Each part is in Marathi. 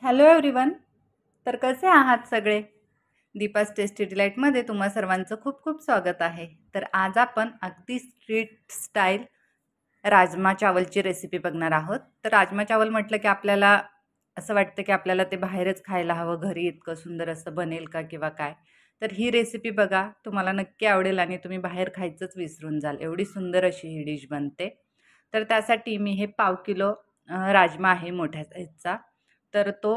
Hello everyone. तर कसे आहात सगळे? दीपास टेस्टी डिलाईटमध्ये तुम्हा सर्वांचं खूप खूप स्वागत आहे. तर आज आपण अगदी स्ट्रीट स्टाईल राजमा चावलची रेसिपी बघणार आहोत. तर राजमा चावल म्हटलं की आपल्याला असं वाटतं की आपल्याला ते बाहेरच खायला हवं, घरी इतकं सुंदर असं बनेल का किंवा काय. तर ही रेसिपी बघा, तुम्हाला नक्की आवडेल आणि तुम्ही बाहेर खायचंच विसरून जाल, एवढी सुंदर अशी ही डिश बनते. तर त्यासाठी मी हे पाव किलो राजमा आहे मोठ्या साईजचा. तर तो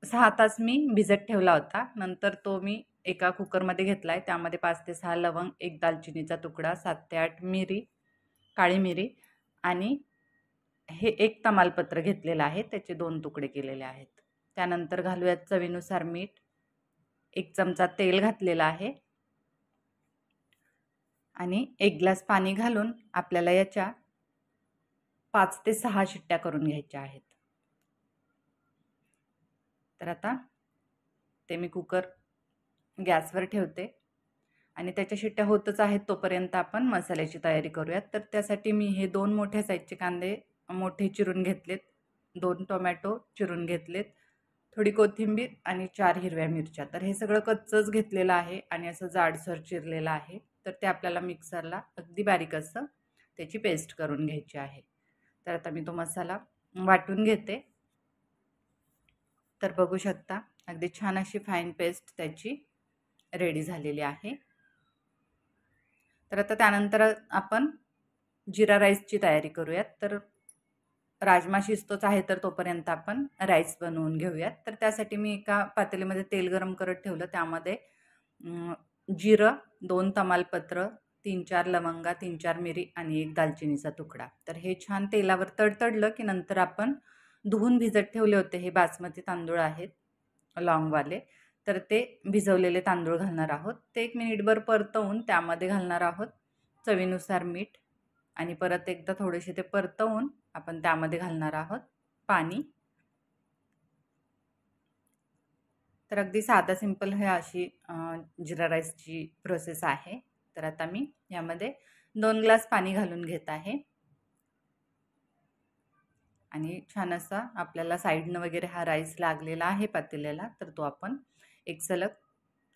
6 तास मी भिजत ठेवला होता. नंतर तो मी एका कुकरमध्ये घेतला आहे. त्यामध्ये 5 ते 6 लवंग, एक दालचिनीचा तुकडा, 7 ते 8 मिरी, काळी मिरी आणि हे एक तमालपत्र घेतलेलं आहे. त्याचे 2 तुकडे केलेले आहेत. त्यानंतर घालूयात चवीनुसार मीठ. 1 चमचा तेल घातलेला आहे आणि 1 ग्लास पाणी घालून आपल्याला याच्या 5 ते 6 शिट्ट्या करून घ्यायच्या आहेत. तर आता ते मी कुकर गॅसवर ठेवते आणि त्याच्या शिट्ट्या होतच आहेत तोपर्यंत आपण मसाल्याची तयारी करूयात. तर त्यासाठी मी हे 2 मोठ्या साईजचे कांदे मोठे चिरून घेतलेत, 2 टोमॅटो चिरून घेतलेत, थोडी कोथिंबीर आणि 4 हिरव्या मिरच्या. तर हे सगळं कच्चंच घेतलेलं आहे आणि असं जाडसर चिरलेलं आहे. तर ते आपल्याला मिक्सरला अगदी बारीक असं त्याची पेस्ट करून घ्यायची आहे. तर आता मी तो मसाला वाटून घेते. तर बघू शकता अगदी छान अशी फाईन पेस्ट त्याची रेडी झालेली आहे. तर आता त्यानंतर आपण जिरा राईसची तयारी करूयात. तर राजमा शिजतोच आहे तर तोपर्यंत आपण राईस बनवून घेऊयात. तर त्यासाठी मी एका पातेलीमध्ये तेल गरम करत ठेवलं. त्यामध्ये जिरं, 2 तमालपत्र, 3-4 लवंगा, 3-4 मिरी आणि 1 दालचिनीचा तुकडा. तर हे छान तेलावर तडतडलं की नंतर आपण धुवून भिजत ठेवले होते हे बासमती तांदूळ आहेत लॉंगवाले. तर ते भिजवलेले तांदूळ घालणार आहोत. ते 1 मिनिटभर परतवून त्यामध्ये घालणार आहोत चवीनुसार मीठ आणि परत एकदा थोडेसे ते परतवून आपण त्यामध्ये घालणार आहोत पाणी. तर अगदी साधा सिंपल हे अशी जिरा राईसची प्रोसेस आहे. तर आता मी यामध्ये 2 ग्लास पाणी घालून घेत आहे आणि छान असा आपल्याला साईडनं वगैरे हा राईस लागलेला आहे पातेल्याला. तर तो आपण एक सलग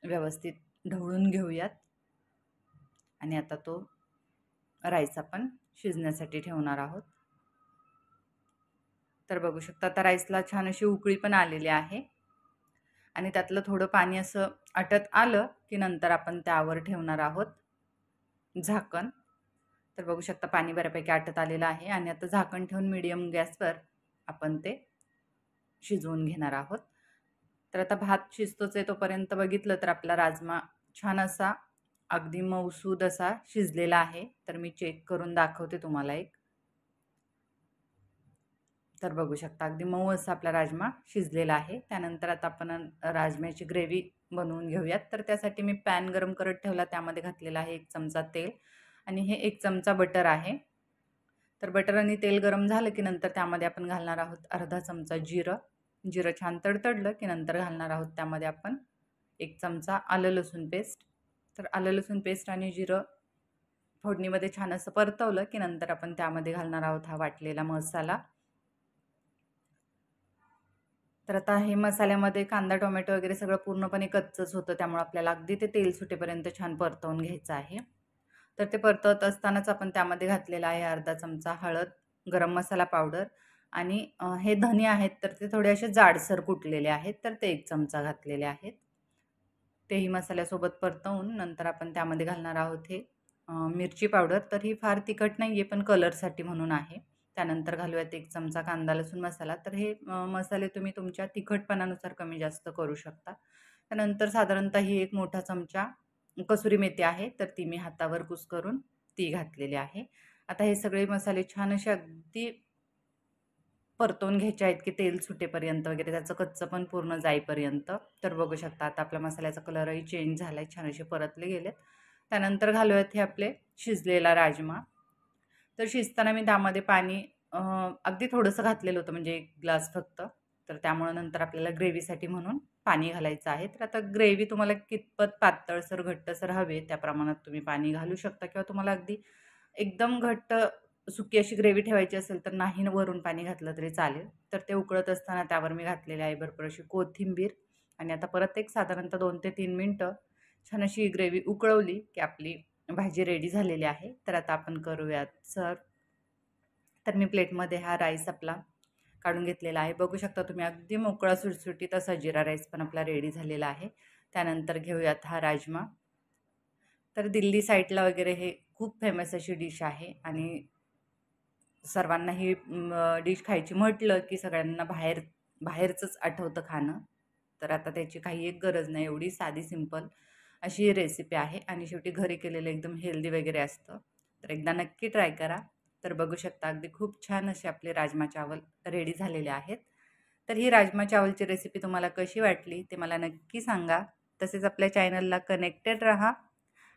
व्यवस्थित ढवळून घेऊयात आणि आता तो राईस आपण शिजण्यासाठी ठेवणार आहोत. तर बघू शकता आता राईसला छान अशी उकळी पण आलेली आहे आणि त्यातलं थोडं पाणी असं आटत आलं की नंतर आपण त्यावर ठेवणार आहोत झाकण. तर बघू शकता पाणी बऱ्यापैकी आटत आलेलं आहे आणि आता झाकण ठेवून मीडियम गॅसवर आपण ते शिजवून घेणार आहोत. तर आता भात शिजतोच आहे तोपर्यंत बघितलं तर आपला राजमा छान असा अगदी मऊसूद असा शिजलेला आहे. तर मी चेक करून दाखवते तुम्हाला एक. तर बघू शकता अगदी मऊ असा आपला राजमा शिजलेला आहे. त्यानंतर आता आपण राजम्याची ग्रेव्ही बनवून घेऊयात. तर त्यासाठी मी पॅन गरम करत ठेवला. त्यामध्ये घातलेला आहे 1 चमचा तेल आणि हे 1 चमचा बटर आहे. तर बटर आणि तेल गरम झालं की नंतर त्यामध्ये आपण घालणार आहोत अर्धा चमचा जिरं. जिरं छान तडतडलं की नंतर घालणार आहोत त्यामध्ये आपण 1 चमचा आलं लसूण पेस्ट. तर आलं लसूण पेस्ट आणि जिरं फोडणीमध्ये छान असं परतवलं की नंतर आपण त्यामध्ये घालणार आहोत हा वाटलेला मसाला. तर आता हे मसाल्यामध्ये कांदा, टोमॅटो वगैरे सगळं पूर्णपणे कच्चंच होतं. त्यामुळे आपल्याला अगदी ते तेल सुटेपर्यंत छान परतवून घ्यायचं आहे. तर ते परतवत असतानाच आपण त्यामध्ये घातलेला आहे अर्धा चमचा हळद, गरम मसाला पावडर आणि हे धने आहेत तर ते थोडे असे जाडसर कुटलेले आहेत. तर ते 1 चमचा घातलेले आहेत. तेही मसाल्यासोबत परतवून नंतर आपण त्यामध्ये घालणार आहोत हे मिरची पावडर. तर ही फार तिखट नाही आहे पण कलरसाठी म्हणून आहे. त्यानंतर घालूयात 1 चमचा कांदा लसूण मसाला. तर हे मसाले तुम्ही तुमच्या तिखटपणानुसार कमी जास्त करू शकता. त्यानंतर साधारणतः ही 1 मोठा चमचा कसुरी मेथी आहे. तर ती मी हातावर कुस्करून ती घातलेली आहे. आता हे सगळे मसाले छान असे अगदी परतवून घ्यायचे आहेत की तेल सुटेपर्यंत वगैरे त्याचं कच्चं पण पूर्ण जाईपर्यंत. तर बघू शकता आता आपल्या मसाल्याचा कलरही चेंज झाला आहे, छान असे परतले गेलेत. त्यानंतर घालूयात हे आपले शिजलेला राजमा. तर शिजताना मी त्यामध्ये पाणी अगदी थोडंसं घातलेलं होतं म्हणजे 1 ग्लास फक्त. तर त्यामुळे नंतर आपल्याला ग्रेव्हीसाठी म्हणून पाणी घालायचं आहे. तर आता ग्रेव्ही तुम्हाला कितपत पातळसर घट्टसर हवे त्या प्रमाणात तुम्ही पाणी घालू शकता किंवा तुम्हाला अगदी एकदम घट्ट सुकी अशी ग्रेव्ही ठेवायची असेल तर नाही वरून पाणी घातलं तरी चालेल. तर ते उकळत असताना त्यावर मी घातलेली आहे भरपूर अशी कोथिंबीर आणि आता परत एक साधारणतः 2 ते 3 मिनिटं छान अशी ग्रेव्ही उकळवली की आपली भाजी रेडी झालेली आहे. तर आता आपण करूयात सर्व्ह. तर मी प्लेटमध्ये हा राईस आपला काढून घेतलेला आहे. बघू शकता तुम्ही अगदी मोकळा सुटसुटीत असा जीरा राईस पण आपला रेडी झालेला आहे. त्यानंतर घेऊयात हा राजमा. तर दिल्ली साईडला वगैरे हे खूप फेमस अशी डिश आहे आणि सर्वांना ही डिश खायची म्हटलं की सगळ्यांना बाहेरचंच आठवतं खाणं. तर आता त्याची काही एक गरज नाही. एवढी साधी सिंपल अशी ही रेसिपी आहे आणि शेवटी घरी केलेलं एकदम हेल्दी वगैरे असतं. तर एकदा नक्की ट्राय करा. तर बघू शकता अगदी खूप छान असे आपले राजमा चावल रेडी झालेले आहेत. तर ही राजमा चावलची रेसिपी तुम्हाला कशी वाटली ते मला नक्की सांगा. तसेच आपल्या चॅनलला कनेक्टेड राहा.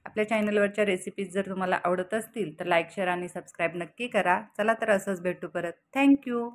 आपल्या चॅनलवरच्या रेसिपीज जर तुम्हाला आवडत असतील तर लाईक, शेअर आणि सबस्क्राईब नक्की करा. चला तर असंच भेटू परत. Thank you.